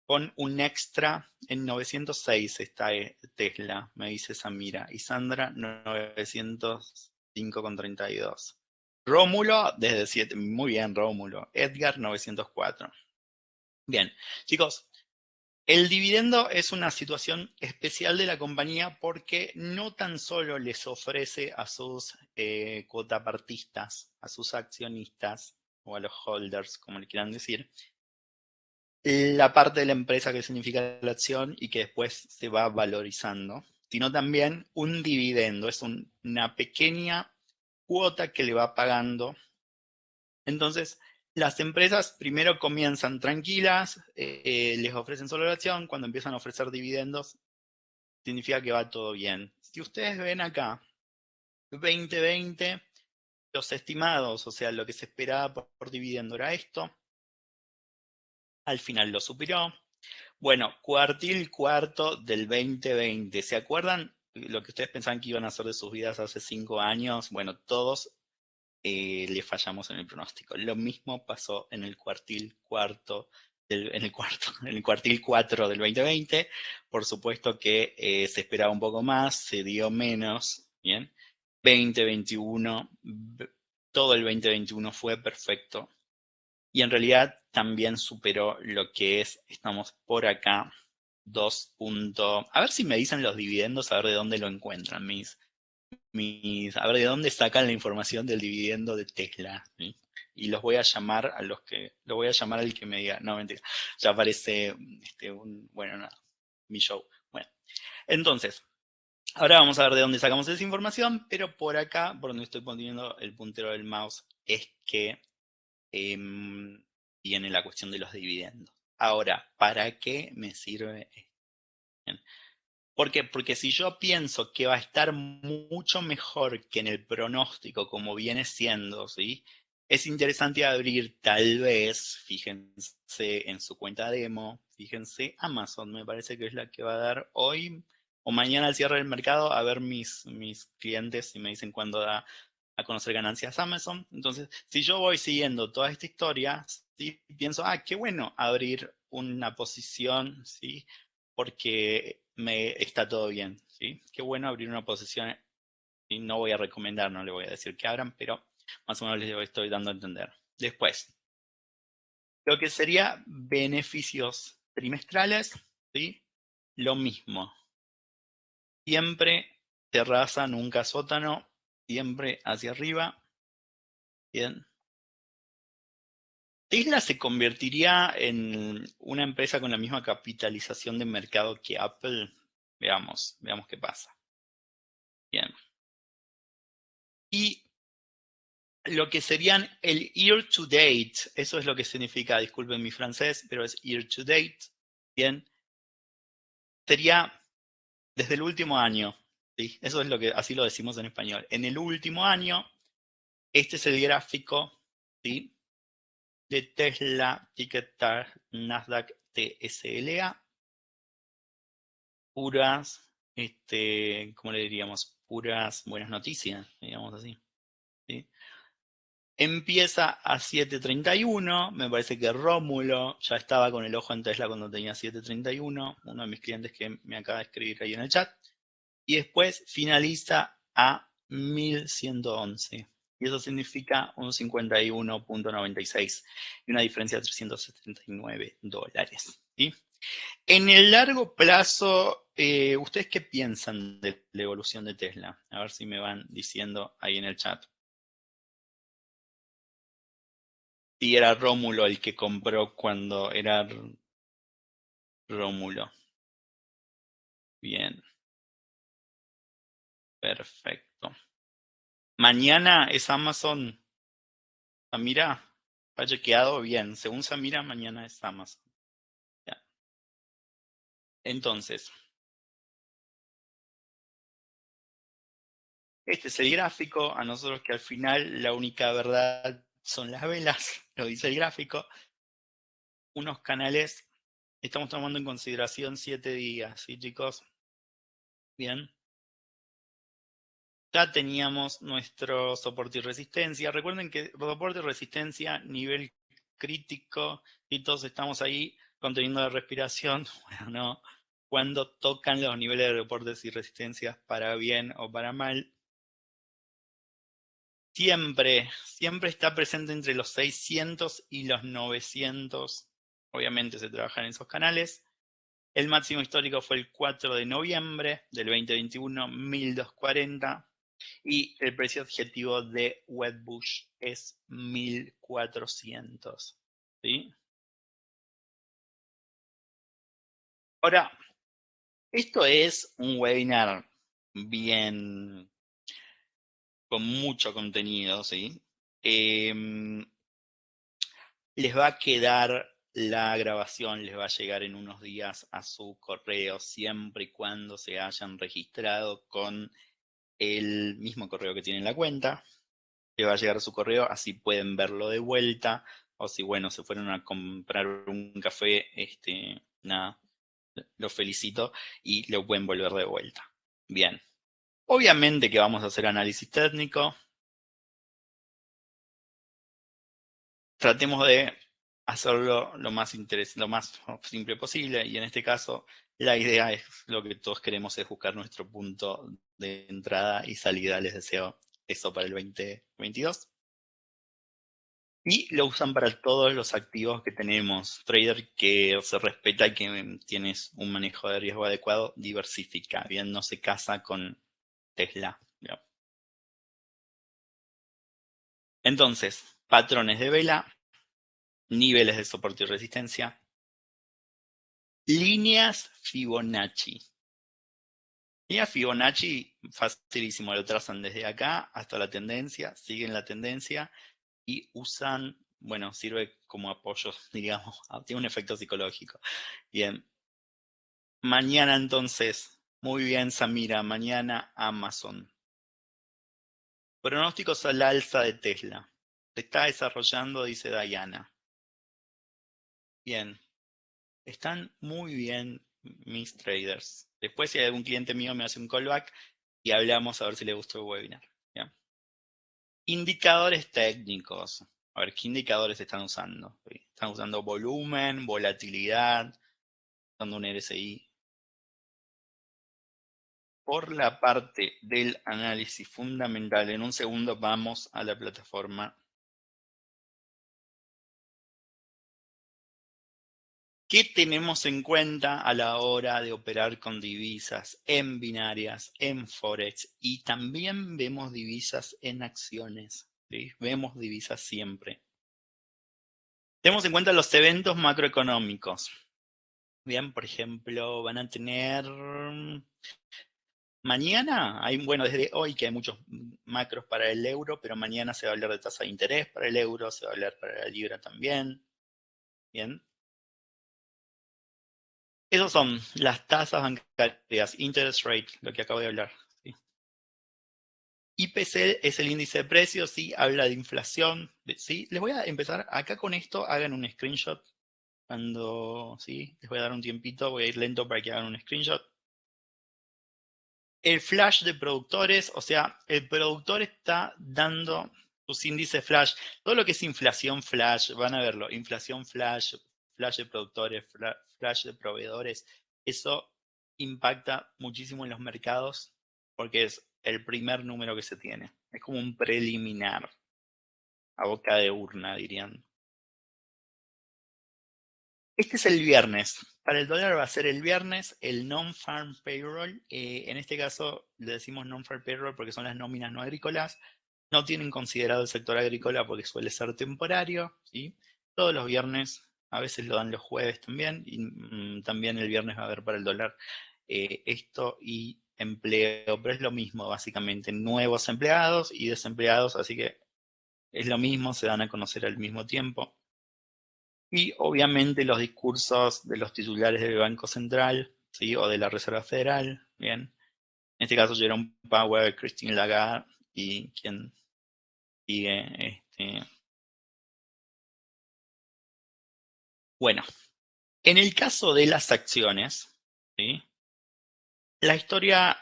con un extra. En 906 está Tesla, me dice Samira. Y Sandra, 905,32. Rómulo, desde 7. Muy bien, Rómulo. Edgar, 904. Bien, chicos, el dividendo es una situación especial de la compañía porque no tan solo les ofrece a sus cuotapartistas, a sus accionistas o a los holders, como le quieran decir, la parte de la empresa que significa la acción y que después se va valorizando, sino también un dividendo, es una pequeña cuota que le va pagando. Entonces, las empresas primero comienzan tranquilas, les ofrecen solo la acción. Cuando empiezan a ofrecer dividendos, significa que va todo bien. Si ustedes ven acá, 2020, los estimados, o sea, lo que se esperaba por dividendo era esto. Al final lo superó. Bueno, cuartil cuarto del 2020. ¿Se acuerdan lo que ustedes pensaban que iban a hacer de sus vidas hace 5 años? Bueno, todos le fallamos en el pronóstico. Lo mismo pasó en el cuartil cuarto, en el cuartil 4 del 2020. Por supuesto que se esperaba un poco más, se dio menos, ¿bien? 2021, todo el 2021 fue perfecto. Y en realidad también superó lo que estamos por acá, 2. A ver si me dicen los dividendos, a ver de dónde lo encuentran a ver de dónde sacan la información del dividendo de Tesla, ¿sí? Y los voy a llamar lo voy a llamar al que me diga, no, mentira, ya aparece bueno, nada, mi show. Bueno, entonces, ahora vamos a ver de dónde sacamos esa información, pero por acá, por donde estoy poniendo el puntero del mouse, es que viene la cuestión de los dividendos. Ahora, ¿para qué me sirve esto? Bien. ¿Por qué? Porque si yo pienso que va a estar mucho mejor que en el pronóstico, como viene siendo, ¿sí? Es interesante abrir, tal vez, fíjense en su cuenta demo, fíjense, Amazon me parece que es la que va a dar hoy o mañana al cierre del mercado, a ver mis clientes si me dicen cuándo da a conocer ganancias Amazon. Entonces, si yo voy siguiendo toda esta historia, ¿sí? Pienso, qué bueno abrir una posición, ¿sí? Porque está todo bien, ¿sí? Qué bueno abrir una posición, y no voy a recomendar, no le voy a decir que abran, pero más o menos les estoy dando a entender. Después, lo que sería beneficios trimestrales, ¿sí? Lo mismo. Siempre terraza, nunca sótano, siempre hacia arriba. Bien. Tesla se convertiría en una empresa con la misma capitalización de mercado que Apple. Veamos qué pasa. Bien. Y lo que serían el year to date, eso es lo que significa, disculpen mi francés, pero es year to date. Bien. Sería desde el último año. ¿Sí? Eso es lo que, así lo decimos en español. En el último año, este es el gráfico, ¿sí? De Tesla, ticket Nasdaq TSLA. Puras, ¿cómo le diríamos? Puras buenas noticias, digamos así. ¿Sí? Empieza a 7.31, me parece que Rómulo ya estaba con el ojo en Tesla cuando tenía 7.31, uno de mis clientes que me acaba de escribir ahí en el chat, y después finaliza a 1.111. Y eso significa un 51.96 y una diferencia de $379. ¿Sí? En el largo plazo, ¿ustedes qué piensan de la evolución de Tesla? A ver si me van diciendo ahí en el chat. Y era Rómulo el que compró cuando era Rómulo. Bien, perfecto. Mañana es Amazon. Samira, ha chequeado bien. Según Samira, mañana es Amazon. Ya. Entonces, este es el gráfico. A nosotros que al final la única verdad son las velas, lo dice el gráfico. Unos canales, estamos tomando en consideración 7 días, ¿sí, chicos? Bien. Ya teníamos nuestro soporte y resistencia. Recuerden que soporte y resistencia, nivel crítico, y todos estamos ahí conteniendo la respiración. Bueno, no. Cuando tocan los niveles de soportes y resistencias para bien o para mal, siempre está presente entre los 600 y los 900. Obviamente se trabajan en esos canales. El máximo histórico fue el 4 de noviembre del 2021, 1240. Y el precio objetivo de Wedbush es 1400. ¿Sí? Ahora, esto es un webinar bien, con mucho contenido, ¿sí? Les va a quedar la grabación, les va a llegar en unos días a su correo, siempre y cuando se hayan registrado con el mismo correo que tienen la cuenta. Le va a llegar a su correo, así pueden verlo de vuelta. O si, bueno, se fueron a comprar un café, nada, los felicito y lo pueden volver de vuelta. Bien. Obviamente que vamos a hacer análisis técnico. Tratemos de hacerlo lo más simple posible. Y en este caso, la idea es lo que todos queremos, es buscar nuestro punto de entrada y salida. Les deseo eso para el 2022. Y lo usan para todos los activos que tenemos. Trader que se respeta y que tienes un manejo de riesgo adecuado, diversifica. Bien, no se casa con Tesla. Bien. Entonces, patrones de vela, niveles de soporte y resistencia, líneas Fibonacci. Líneas Fibonacci, facilísimo, lo trazan desde acá hasta la tendencia, siguen la tendencia y usan, bueno, sirve como apoyo, digamos, tiene un efecto psicológico. Bien. Mañana entonces, muy bien Samira, mañana Amazon. Pronósticos al alza de Tesla. Se está desarrollando, dice Diana. Bien, están muy bien mis traders. Después si hay algún cliente mío me hace un callback y hablamos a ver si le gustó el webinar. Bien. Indicadores técnicos. A ver, ¿qué indicadores están usando? Están usando volumen, volatilidad, usando un RSI. Por la parte del análisis fundamental, en un segundo vamos a la plataforma. ¿Qué tenemos en cuenta a la hora de operar con divisas en binarias, en Forex? Y también vemos divisas en acciones. ¿Sí? Vemos divisas siempre. Tenemos en cuenta los eventos macroeconómicos. Bien, por ejemplo, van a tener mañana, bueno, desde hoy que hay muchos macros para el euro, pero mañana se va a hablar de tasa de interés para el euro, se va a hablar para la libra también. Bien. Esas son las tasas bancarias, interest rate, lo que acabo de hablar. ¿Sí? IPC es el índice de precios, sí, habla de inflación. ¿Sí? Les voy a empezar acá con esto, hagan un screenshot. Cuando, sí, les voy a dar un tiempito, voy a ir lento para que hagan un screenshot. El flash de productores, o sea, el productor está dando sus índices flash. Todo lo que es inflación flash, van a verlo, inflación flash, flash de productores, flash de proveedores, eso impacta muchísimo en los mercados porque es el primer número que se tiene. Es como un preliminar, a boca de urna, dirían. Este es el viernes. Para el dólar va a ser el viernes el non-farm payroll. En este caso le decimos non-farm payroll porque son las nóminas no agrícolas. No tienen considerado el sector agrícola porque suele ser temporario, ¿sí? Todos los viernes, a veces lo dan los jueves también, y también el viernes va a haber para el dólar esto y empleo, pero es lo mismo básicamente, nuevos empleados y desempleados, así que es lo mismo, se dan a conocer al mismo tiempo. Y obviamente los discursos de los titulares del Banco Central, ¿sí? O de la Reserva Federal, bien. En este caso Jerome Powell, Christine Lagarde y quien sigue. Bueno, en el caso de las acciones, ¿sí? La historia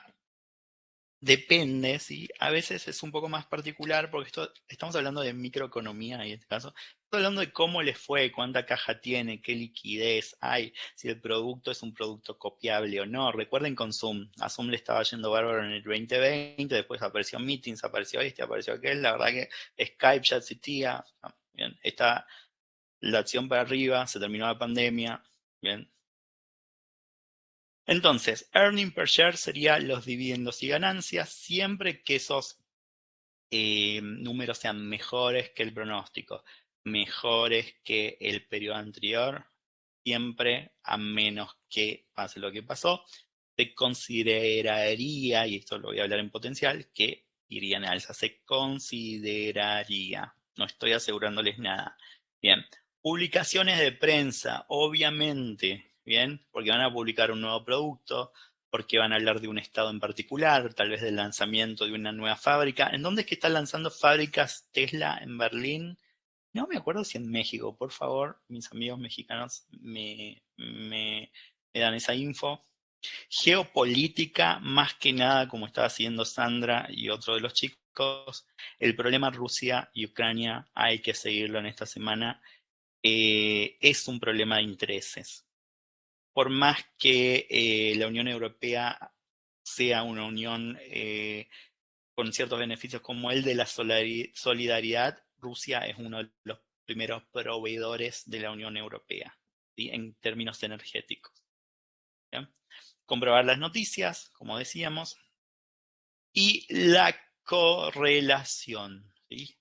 depende, ¿sí? A veces es un poco más particular porque estamos hablando de microeconomía en este caso. Estamos hablando de cómo les fue, cuánta caja tiene, qué liquidez hay, si el producto es un producto copiable o no. Recuerden con Zoom. A Zoom le estaba yendo bárbaro en el 2020, después apareció Meetings, apareció este, apareció aquel. La verdad que Skype ya existía. Bien, está la acción para arriba, se terminó la pandemia. Bien, entonces, earning per share sería los dividendos y ganancias siempre que esos números sean mejores que el pronóstico, mejores que el periodo anterior, siempre a menos que pase lo que pasó, se consideraría, y esto lo voy a hablar en potencial, que irían a alza, se consideraría, no estoy asegurándoles nada. Bien, publicaciones de prensa, obviamente, bien, porque van a publicar un nuevo producto, porque van a hablar de un estado en particular, tal vez del lanzamiento de una nueva fábrica. ¿En dónde es que están lanzando fábricas Tesla? ¿En Berlín? No me acuerdo si en México. Por favor, mis amigos mexicanos me dan esa info. Geopolítica, más que nada, como estaba haciendo Sandra y otro de los chicos, el problema Rusia y Ucrania hay que seguirlo en esta semana. Es un problema de intereses. Por más que la Unión Europea sea una unión con ciertos beneficios como el de la solidaridad, Rusia es uno de los primeros proveedores de la Unión Europea, ¿sí? En términos energéticos. ¿Bien? Comprobar las noticias, como decíamos, y la correlación. ¿Sí?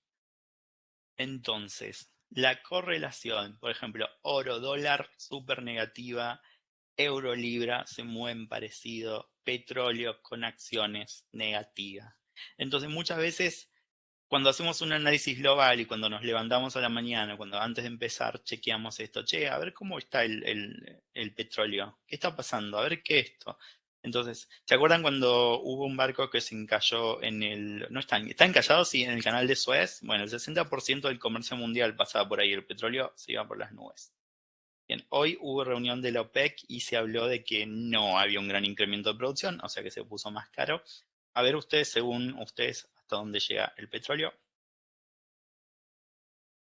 Entonces, la correlación, por ejemplo, oro-dólar, súper negativa, euro-libra se mueven parecido, petróleo con acciones negativas. Entonces, muchas veces, cuando hacemos un análisis global y cuando nos levantamos a la mañana, cuando antes de empezar chequeamos esto, che, a ver cómo está el petróleo, qué está pasando, a ver qué esto. Entonces, ¿se acuerdan cuando hubo un barco que se encalló en el... No está encallado, sí, en el canal de Suez? Bueno, el 60% del comercio mundial pasaba por ahí, el petróleo se iba por las nubes. Bien, hoy hubo reunión de la OPEC y se habló de que no había un gran incremento de producción, o sea que se puso más caro. A ver ustedes, según ustedes, hasta dónde llega el petróleo.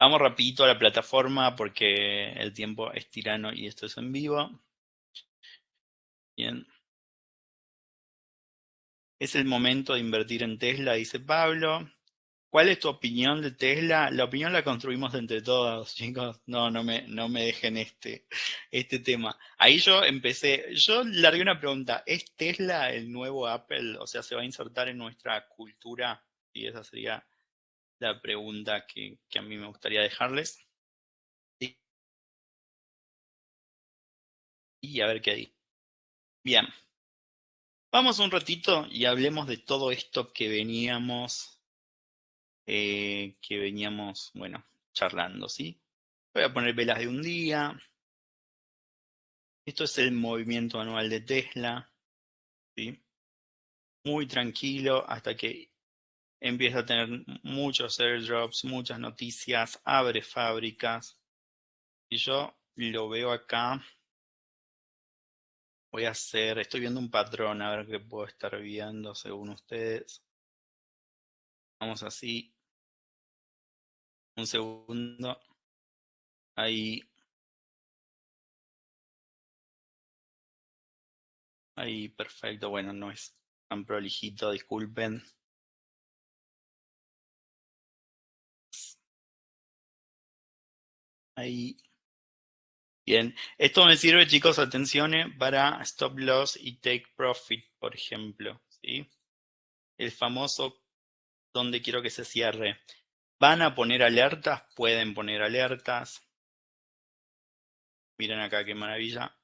Vamos rapidito a la plataforma porque el tiempo es tirano y esto es en vivo. Bien. Es el momento de invertir en Tesla, dice Pablo. ¿Cuál es tu opinión de Tesla? La opinión la construimos entre todos, chicos. No me dejen este tema. Ahí yo largué una pregunta. ¿Es Tesla el nuevo Apple? O sea, ¿se va a insertar en nuestra cultura? Y esa sería la pregunta que a mí me gustaría dejarles. Y a ver qué di. Bien. Vamos un ratito y hablemos de todo esto que veníamos, bueno, charlando, ¿sí? Voy a poner velas de un día. Esto es el movimiento anual de Tesla, ¿sí? Muy tranquilo hasta que empieza a tener muchos airdrops, muchas noticias, abre fábricas. Y yo lo veo acá. Estoy viendo un patrón, a ver qué puedo estar viendo según ustedes. Vamos así. Un segundo. Ahí, ahí, perfecto. Bueno, no es tan prolijito, disculpen. Ahí, Bien, esto me sirve, chicos, atención, para stop loss y take profit, por ejemplo, ¿sí? El famoso donde quiero que se cierre. ¿Van a poner alertas? Pueden poner alertas. Miren acá qué maravilla.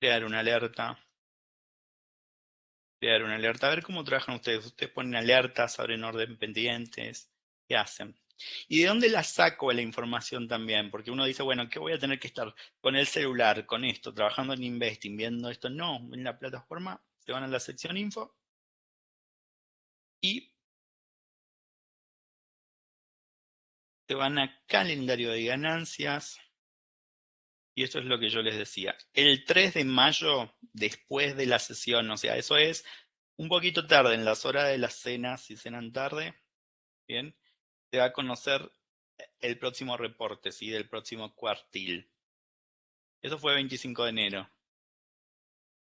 Crear una alerta. Crear una alerta. A ver cómo trabajan ustedes. Ustedes ponen alertas, abren orden pendientes. ¿Qué hacen? ¿Y de dónde la saco la información también? Porque uno dice, bueno, ¿qué voy a tener que estar con el celular, con esto, trabajando en Investing, viendo esto? No, en la plataforma se van a la sección info y se van a calendario de ganancias. Y esto es lo que yo les decía. El 3 de mayo, después de la sesión, o sea, eso es un poquito tarde, en las horas de la cena, si cenan tarde, bien, se va a conocer el próximo reporte, ¿sí? Del próximo cuartil. Eso fue 25 de enero.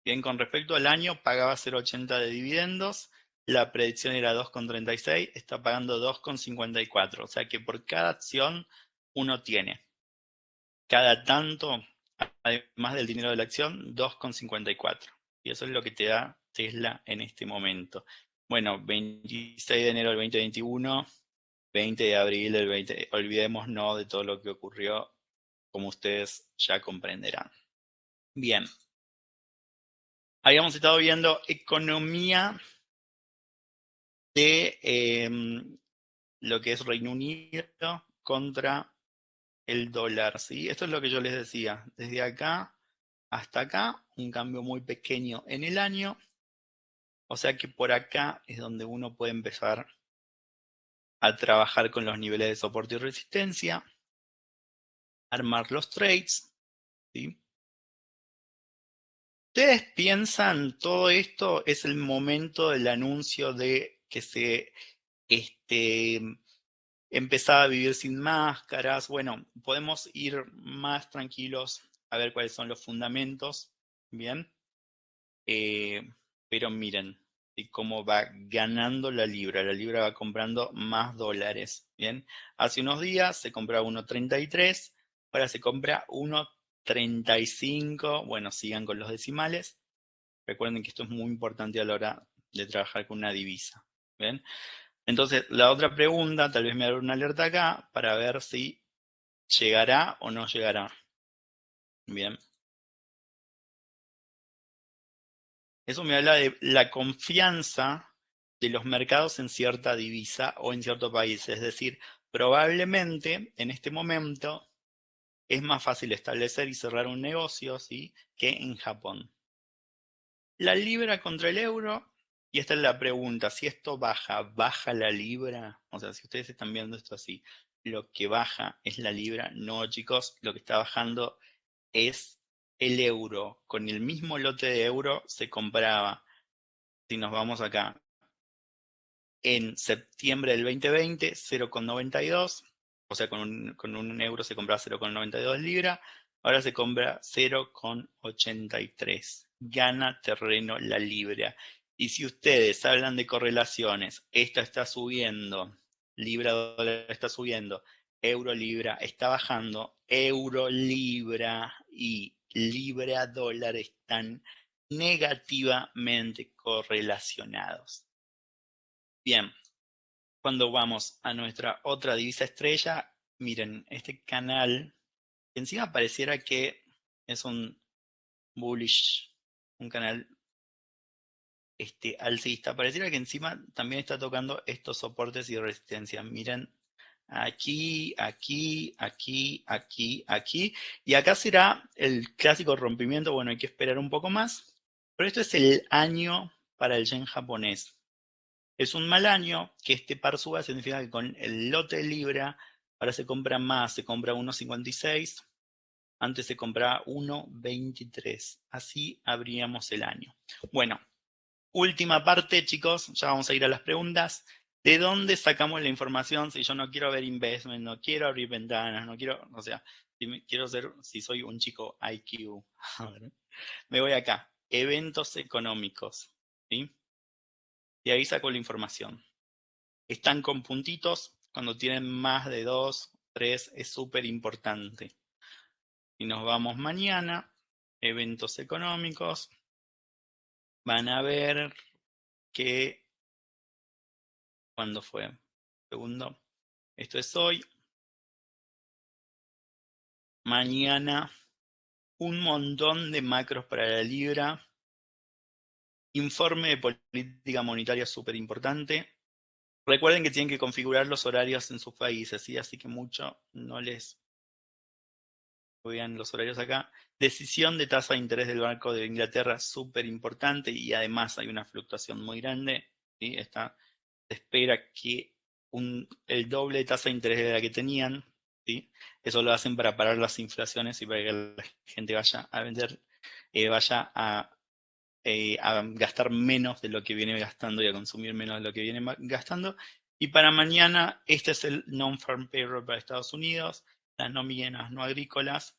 Bien, con respecto al año, pagaba 0,80 de dividendos, la predicción era 2,36, está pagando 2,54, o sea que por cada acción uno tiene, cada tanto, además del dinero de la acción, 2,54. Y eso es lo que te da Tesla en este momento. Bueno, 26 de enero del 2021, 20 de abril del 20, olvidemos no de todo lo que ocurrió, como ustedes ya comprenderán. Bien. Habíamos estado viendo economía de lo que es Reino Unido contra el dólar, ¿sí? Esto es lo que yo les decía. Desde acá hasta acá, un cambio muy pequeño en el año. O sea que por acá es donde uno puede empezar a trabajar con los niveles de soporte y resistencia, armar los trades, ¿sí? ¿Ustedes piensan todo esto es el momento del anuncio de que se empezaba a vivir sin máscaras? Bueno, podemos ir más tranquilos a ver cuáles son los fundamentos, ¿bien? Pero miren cómo va ganando la libra va comprando más dólares, ¿bien? Hace unos días se compraba 1,33, ahora se compra 1,35, bueno, sigan con los decimales, recuerden que esto es muy importante a la hora de trabajar con una divisa, ¿bien? Entonces, la otra pregunta, tal vez me daré una alerta acá para ver si llegará o no llegará. Bien. Eso me habla de la confianza de los mercados en cierta divisa o en cierto país. Es decir, probablemente en este momento es más fácil establecer y cerrar un negocio, ¿sí?, que en Japón. La libra contra el euro, y esta es la pregunta, si esto baja, ¿baja la libra? O sea, si ustedes están viendo esto así, lo que baja es la libra. No, chicos, lo que está bajando es el euro. Con el mismo lote de euro se compraba, si nos vamos acá, en septiembre del 2020, 0,92, o sea, con un euro se compraba 0,92 libra, ahora se compra 0,83. Gana terreno la libra. Y si ustedes hablan de correlaciones, esta está subiendo, libra dólar está subiendo, euro libra está bajando, euro libra y libra dólar están negativamente correlacionados. Bien, cuando vamos a nuestra otra divisa estrella, miren, este canal, encima pareciera que es un bullish, un canal alcista, pareciera que encima también está tocando estos soportes y resistencias. Miren, aquí, aquí, aquí, aquí, aquí, y acá será el clásico rompimiento. Bueno, hay que esperar un poco más, pero esto es el año para el yen japonés. Es un mal año que este par suba, significa que con el lote de libra ahora se compra más, se compra 1,56, antes se compraba 1,23. Así abríamos el año. Bueno, última parte, chicos, ya vamos a ir a las preguntas. ¿De dónde sacamos la información? Si yo no quiero ver investment, no quiero abrir ventanas, no quiero, o sea, quiero ser, si soy un chico IQ, me voy acá, eventos económicos, ¿sí? Y ahí saco la información. Están con puntitos, cuando tienen más de 2, 3, es súper importante. Y nos vamos mañana, eventos económicos. Van a ver que, ¿cuándo fue? Segundo, esto es hoy. Mañana, un montón de macros para la libra. Informe de política monetaria súper importante. Recuerden que tienen que configurar los horarios en sus países, ¿sí? Así que mucho no les vean los horarios acá. Decisión de tasa de interés del Banco de Inglaterra, súper importante, y además hay una fluctuación muy grande, ¿sí? Se espera que el doble de tasa de interés de la que tenían, ¿sí? Eso lo hacen para parar las inflaciones y para que la gente vaya a vender, vaya a gastar menos de lo que viene gastando y a consumir menos de lo que viene gastando. Y para mañana, este es el non-farm payroll para Estados Unidos, las nóminas no agrícolas.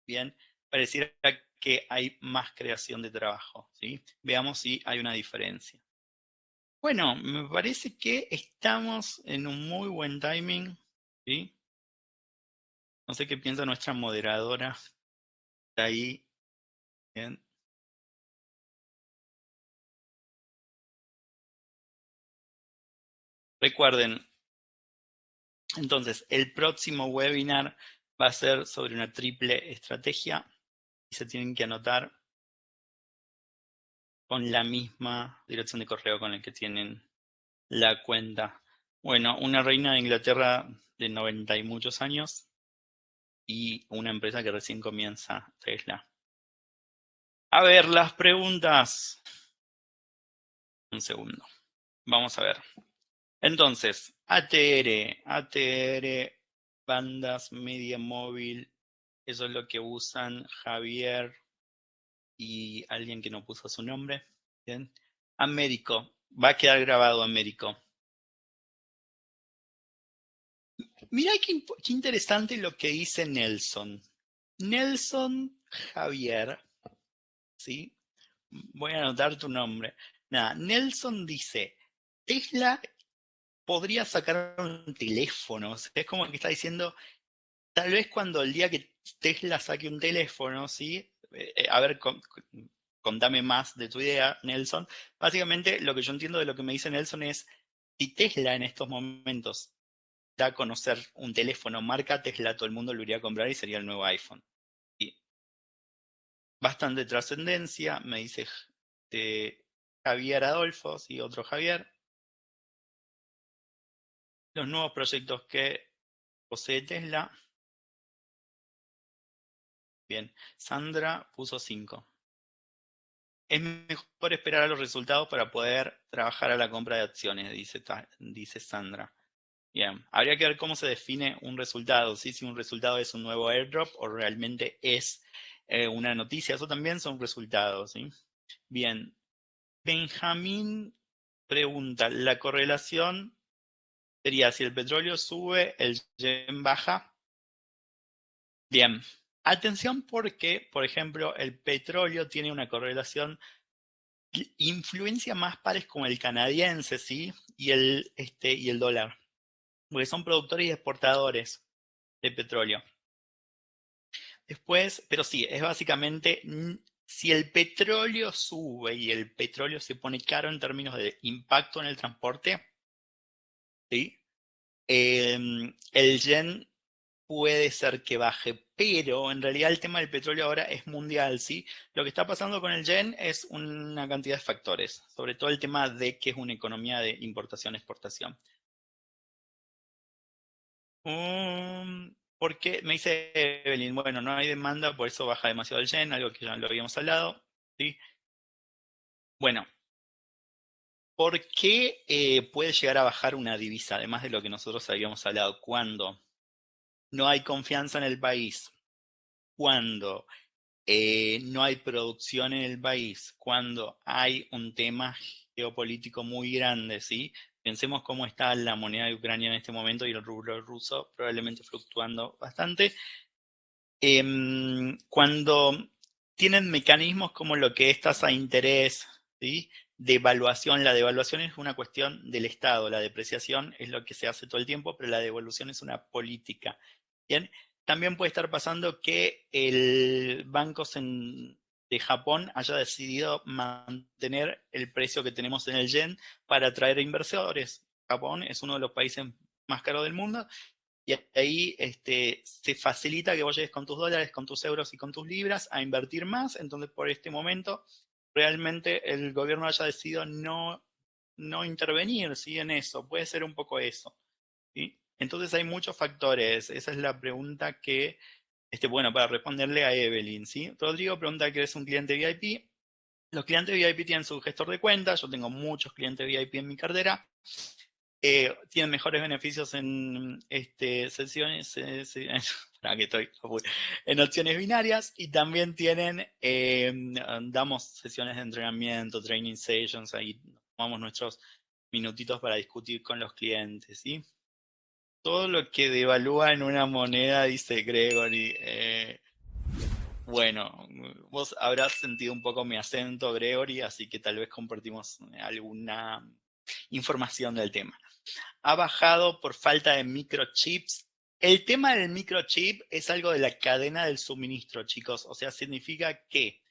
Bien, pareciera que hay más creación de trabajo, ¿sí? Veamos si hay una diferencia. Bueno, me parece que estamos en un muy buen timing, ¿sí? No sé qué piensa nuestra moderadora. Está ahí. Bien. Recuerden, entonces, el próximo webinar va a ser sobre una triple estrategia y se tienen que anotar con la misma dirección de correo con la que tienen la cuenta. Bueno, una reina de Inglaterra de 90 y muchos años y una empresa que recién comienza, Tesla. A ver, las preguntas. Un segundo. Vamos a ver. Entonces, ATR, bandas media móvil, eso es lo que usan Javier y alguien que no puso su nombre. Bien. Américo, va a quedar grabado Américo. Mira qué interesante lo que dice Nelson. Nelson Javier, ¿sí? Voy a anotar tu nombre. Nada, Nelson dice, Tesla podría sacar un teléfono. O sea, es como que está diciendo, tal vez cuando el día que Tesla saque un teléfono, ¿sí? A ver, contame más de tu idea, Nelson. Básicamente, lo que yo entiendo de lo que me dice Nelson es, si Tesla en estos momentos da a conocer un teléfono marca Tesla, todo el mundo lo iría a comprar y sería el nuevo iPhone. Y bastante trascendencia, me dice Javier Adolfo, sí, otro Javier. Los nuevos proyectos que posee Tesla. Bien, Sandra puso 5. Es mejor esperar a los resultados para poder trabajar a la compra de acciones, dice Sandra. Bien, habría que ver cómo se define un resultado, ¿sí? Si un resultado es un nuevo airdrop o realmente es una noticia. Eso también son resultados, ¿sí? Bien, Benjamín pregunta, ¿la correlación sería si el petróleo sube, el yen baja? Bien, atención porque, por ejemplo, el petróleo tiene una correlación, influencia más pares como el canadiense, ¿sí? Y el dólar, porque son productores y exportadores de petróleo. Después, pero sí, es básicamente, si el petróleo sube y el petróleo se pone caro en términos de impacto en el transporte, ¿sí? El yen puede ser que baje, pero en realidad el tema del petróleo ahora es mundial, ¿sí? Lo que está pasando con el yen es una cantidad de factores, sobre todo el tema de que es una economía de importación-exportación. Porque me dice Evelyn, bueno, no hay demanda, por eso baja demasiado el yen, algo que ya lo habíamos hablado, ¿sí? Bueno, ¿por qué puede llegar a bajar una divisa, además de lo que nosotros habíamos hablado? Cuando no hay confianza en el país, cuando no hay producción en el país, cuando hay un tema geopolítico muy grande, ¿sí? Pensemos cómo está la moneda de Ucrania en este momento y el rublo ruso probablemente fluctuando bastante. Cuando tienen mecanismos como lo que es tasa de interés, ¿sí? Devaluación, la devaluación es una cuestión del Estado, la depreciación es lo que se hace todo el tiempo, pero la devaluación es una política. Bien, también puede estar pasando que el banco de Japón haya decidido mantener el precio que tenemos en el yen para atraer inversores. Japón es uno de los países más caros del mundo y ahí se facilita que vos llegues con tus dólares, con tus euros y con tus libras a invertir más. Entonces, por este momento, realmente el gobierno haya decidido no intervenir, ¿sí? En eso. Puede ser un poco eso, ¿sí? Entonces hay muchos factores. Esa es la pregunta que, bueno, para responderle a Evelyn, ¿sí? Rodrigo pregunta que es un cliente VIP. Los clientes VIP tienen su gestor de cuentas. Yo tengo muchos clientes VIP en mi cartera. Tienen mejores beneficios en sesiones, para que estoy en opciones binarias, y también tienen, damos sesiones de entrenamiento, training sessions, ahí tomamos nuestros minutitos para discutir con los clientes, ¿sí? Todo lo que devalúa en una moneda, dice Gregory. Bueno, vos habrás sentido un poco mi acento, Gregory, así que tal vez compartimos alguna información del tema. Ha bajado por falta de microchips. El tema del microchip es algo de la cadena del suministro, chicos. O sea, significa que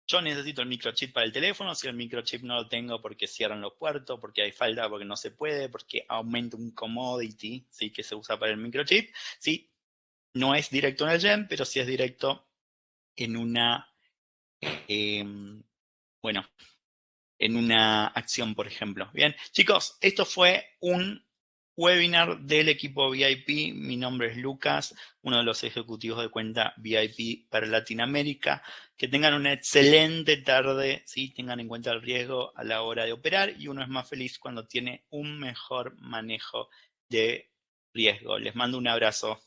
yo necesito el microchip para el teléfono. Si el microchip no lo tengo porque cierran los puertos, porque hay falta, porque no se puede, porque aumenta un commodity, ¿sí? Que se usa para el microchip. Sí, no es directo en el yen, pero sí es directo en una, bueno, en una acción, por ejemplo. Bien, chicos, esto fue un webinar del equipo VIP. Mi nombre es Lucas, uno de los ejecutivos de cuenta VIP para Latinoamérica. Que tengan una excelente tarde, ¿sí? Tengan en cuenta el riesgo a la hora de operar, y uno es más feliz cuando tiene un mejor manejo de riesgo. Les mando un abrazo.